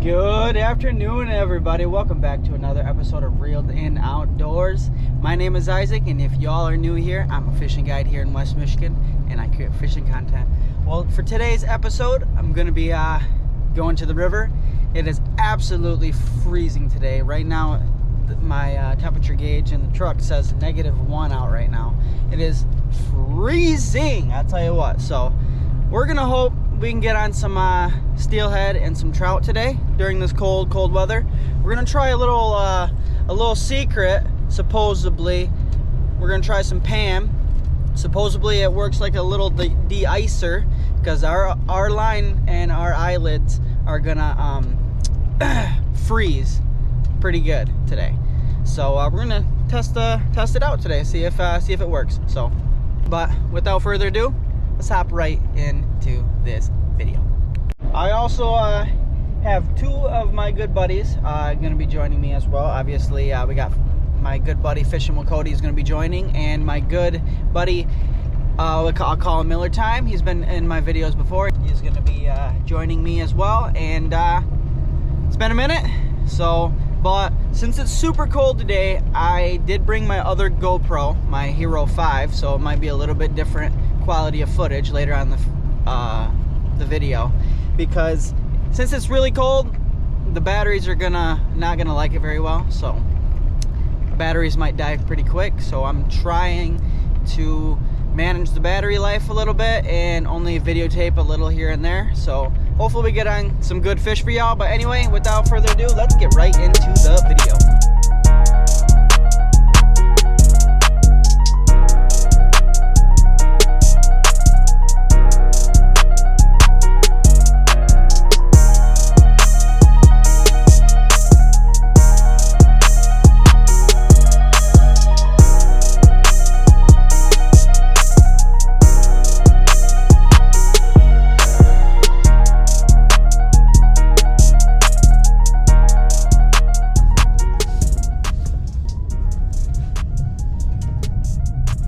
Good afternoon, everybody. Welcome back to another episode of Reeled In Outdoors. My name is Isaac, and if y'all are new here, I'm a fishing guide here in West Michigan, and I create fishing content. Well, for today's episode, I'm going to be going to the river. It is absolutely freezing today. Right now, my temperature gauge in the truck says -1 out right now. It is freezing, I'll tell you what. So we're going to hope we can get on some steelhead and some trout today during this cold weather. We're gonna try a little secret. Supposedly, we're gonna try some Pam. Supposedly, it works like a little de-icer because our line and our eyelids are gonna freeze pretty good today. So we're gonna test it out today. See if it works. So, but without further ado, let's hop right into this video. I also have two of my good buddies going to be joining me as well. Obviously, we got my good buddy Fishing with Cody is going to be joining, and my good buddy, I'll call him Miller Time. He's been in my videos before. He's going to be joining me as well, and it's been a minute. So, but since it's super cold today, I did bring my other GoPro, my Hero 5, so it might be a little bit different quality of footage later on the video, because since it's really cold, the batteries are not gonna like it very well, so batteries might die pretty quick. So I'm trying to manage the battery life a little bit and only videotape a little here and there, so hopefully we get on some good fish for y'all. But anyway, without further ado, let's get right into the video.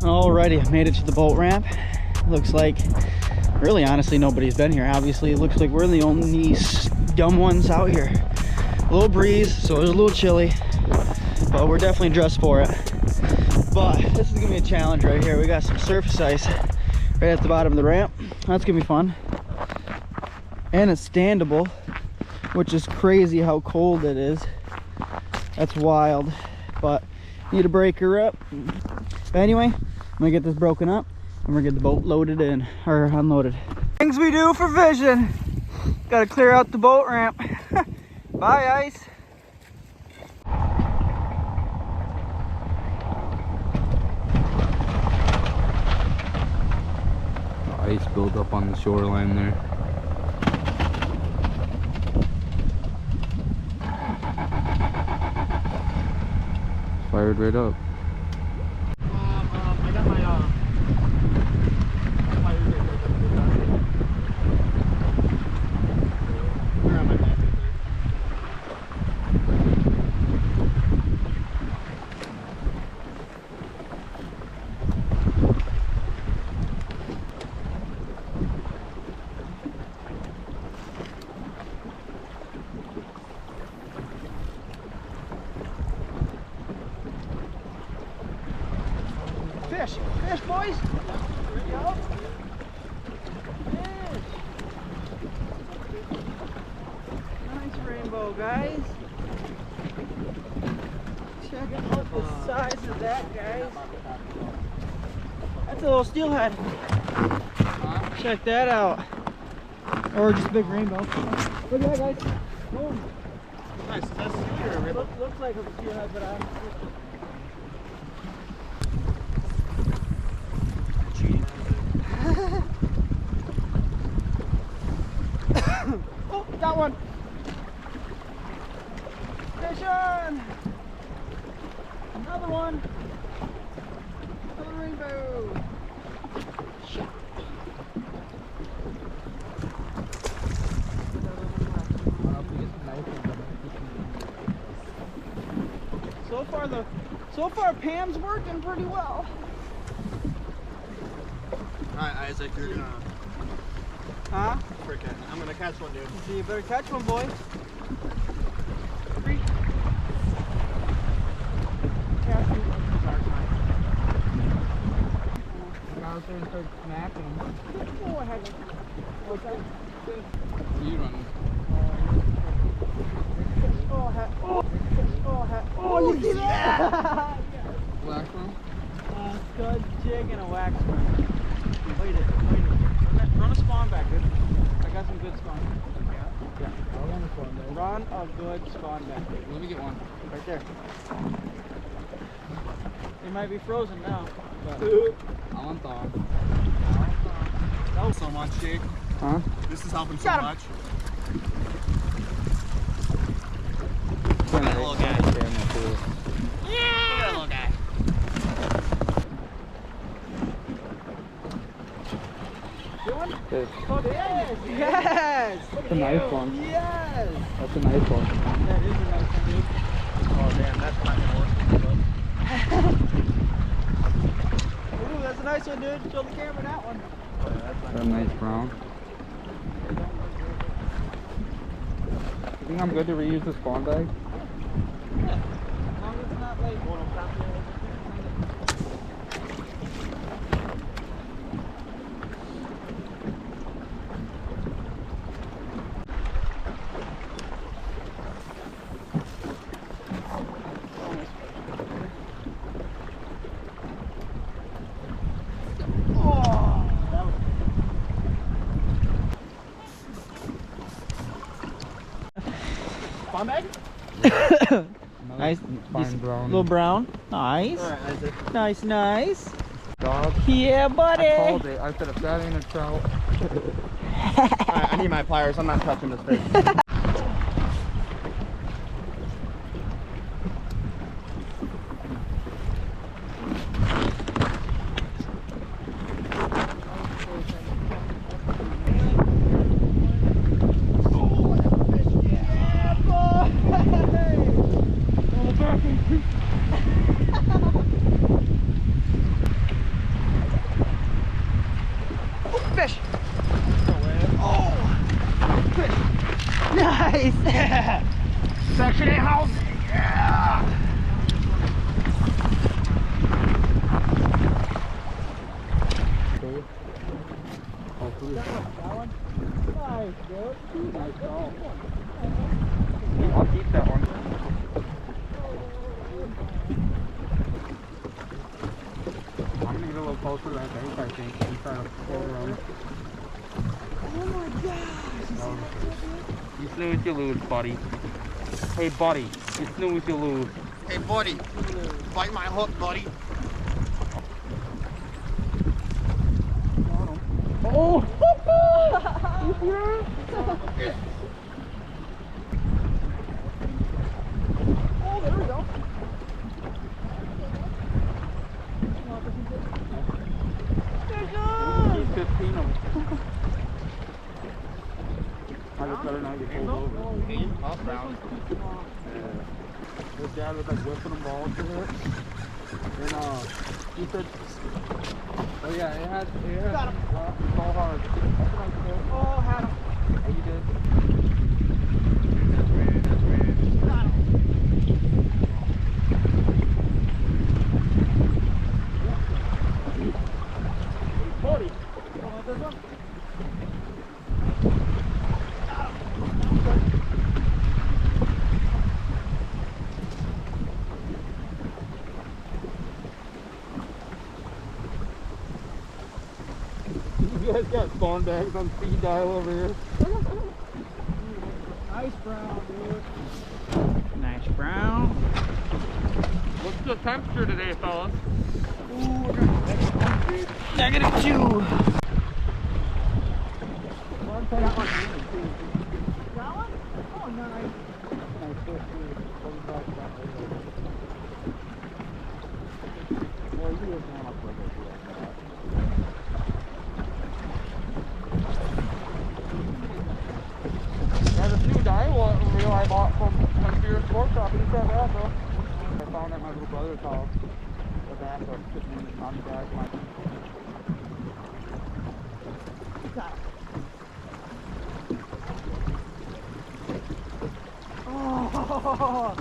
Alrighty, I made it to the boat ramp. Looks like, really honestly, nobody's been here. Obviously, it looks like we're the only dumb ones out here. A little breeze, so it's a little chilly, but we're definitely dressed for it. But this is gonna be a challenge right here. We got some surface ice right at the bottom of the ramp. That's gonna be fun. And it's standable, which is crazy how cold it is. That's wild, but need a breaker up. But anyway, I'm gonna get this broken up and we're gonna get the boat loaded in, or unloaded. Things we do for fishing. Gotta clear out the boat ramp. Bye, ice. Ice built up on the shoreline there. Fired right up. I got my Fish, boys! There you go. Fish! Nice rainbow, guys. Check out the size of that, guys. That's a little steelhead. Check that out. Or just a big rainbow. Look at that, guys. Boom. Nice. That's steelhead or rainbow? Looks like a steelhead, but I'm... Oh, got one. Fish on. Another one. Another rainbow. Shot. So far Pam's working pretty well. Alright, Isaac, you're gonna... Huh? Frickin', I'm gonna catch one, dude. So you better catch one, boy. Out there and start smacking them. Go ahead. What's that? You running? Oh, you see that? Black one? Scud jig and a wax worm. Wait it. Run a spawn back, dude. I got some good spawn. Yeah. I'll run a spawn back. Run a good spawn back. Let me get one. Right there. They might be frozen now. But I'm on thaw. That was so much, Jake. Huh? This is helping so Got him. much. Look at that little guy. Camera too. Look at that little guy. Fish. oh, yes! Yes! That's a nice one. Yes! That's a nice one. That is a nice one, dude. Oh, damn, that's not gonna work. Ooh, that's a nice one, dude. Show the camera that one. That's a nice brown. You think I'm good to reuse the spawn bag? As long as it's not like... Spawn bag? Nice. Fine brown. Little brown. Nice. Alright, Isaac. Nice. Dog. Yeah, buddy. I called it. I said if that ain't a trout. Alright, I need my pliers. I'm not touching this fish. Fish. Oh. Fish. Nice. Section 8 house. Yeah. Nice, dude. Nice call. I'll keep that one. I'm gonna get a little closer to that bank, I think, and try to pull around. Oh my gosh. You snooze, you lose, buddy. Hey, buddy, you snooze, you lose. Hey, buddy. Bite my hook, buddy. Oh. Oh, there we go. He's 15 of them. I just better not get pulled over. Up, down. His dad was like whipping them balls to it. And he said, oh yeah, it had Got him. ball hard. Oh, had him. Oh, you did? Got him. Buddy. You want this one? You guys got spawn bags on speed dial over here. Nice brown, dude. Nice brown. What's the temperature today, fellas? -2. Got one. Oh, nice. There's a new dial reel I bought from Spear Sport Shop. It's that bad, bro. I found at my little brother's house. The back of sitting in the on the back of my... Oh,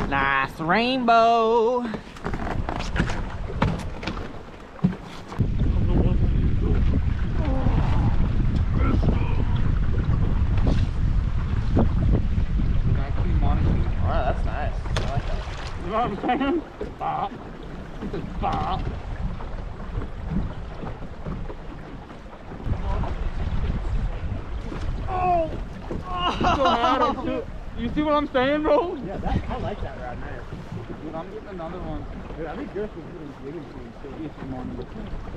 Nice rainbow. Alright, that's nice. I like that. you know what I'm saying? Bop. It's a bop. Oh! You see what I'm saying, bro? Yeah, I like that rod nice. Dude, I'm getting another one. Dude, I think yours was getting big and too. It's money.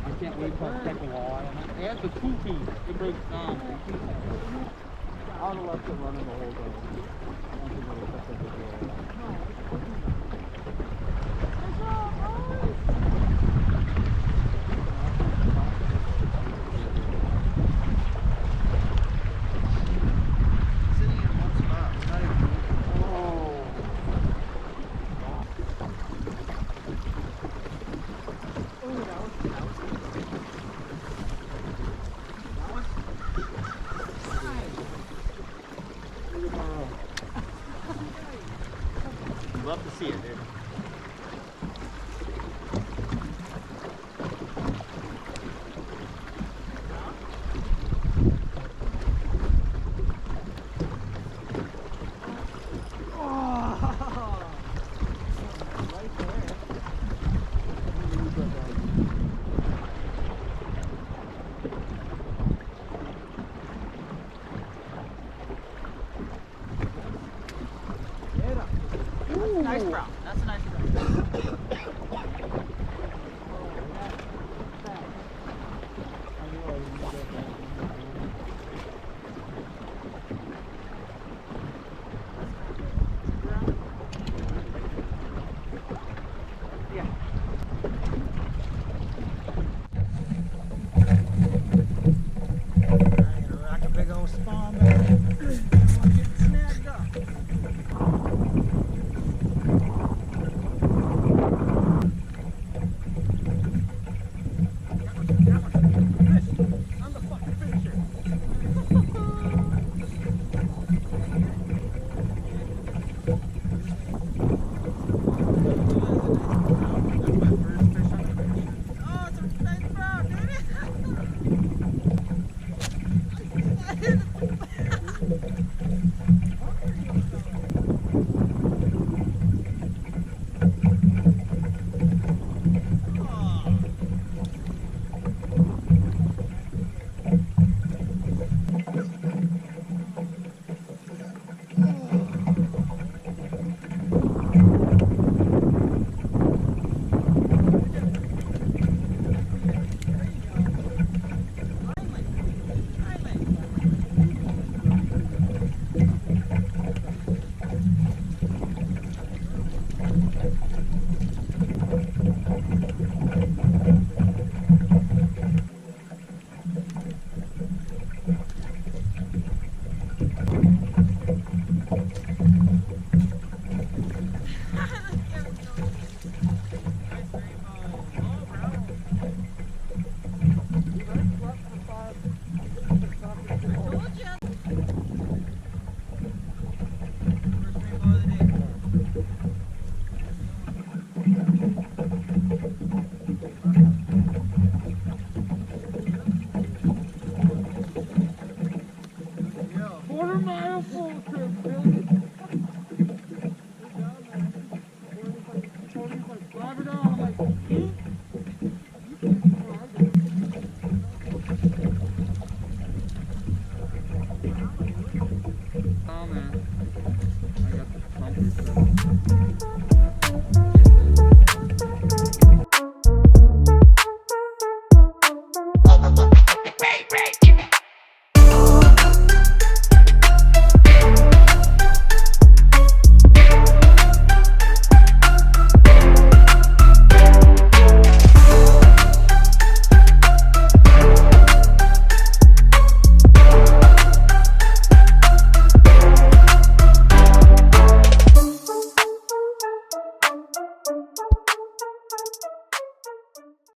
I can't wait till I check the wall. And it's a 2-piece. It breaks down. I would have left it running the whole day. I don't think I would have kept it the Love to see it, dude. Nice trout. That's a nice trout. Rock a big old spawn back. Getting snagged up.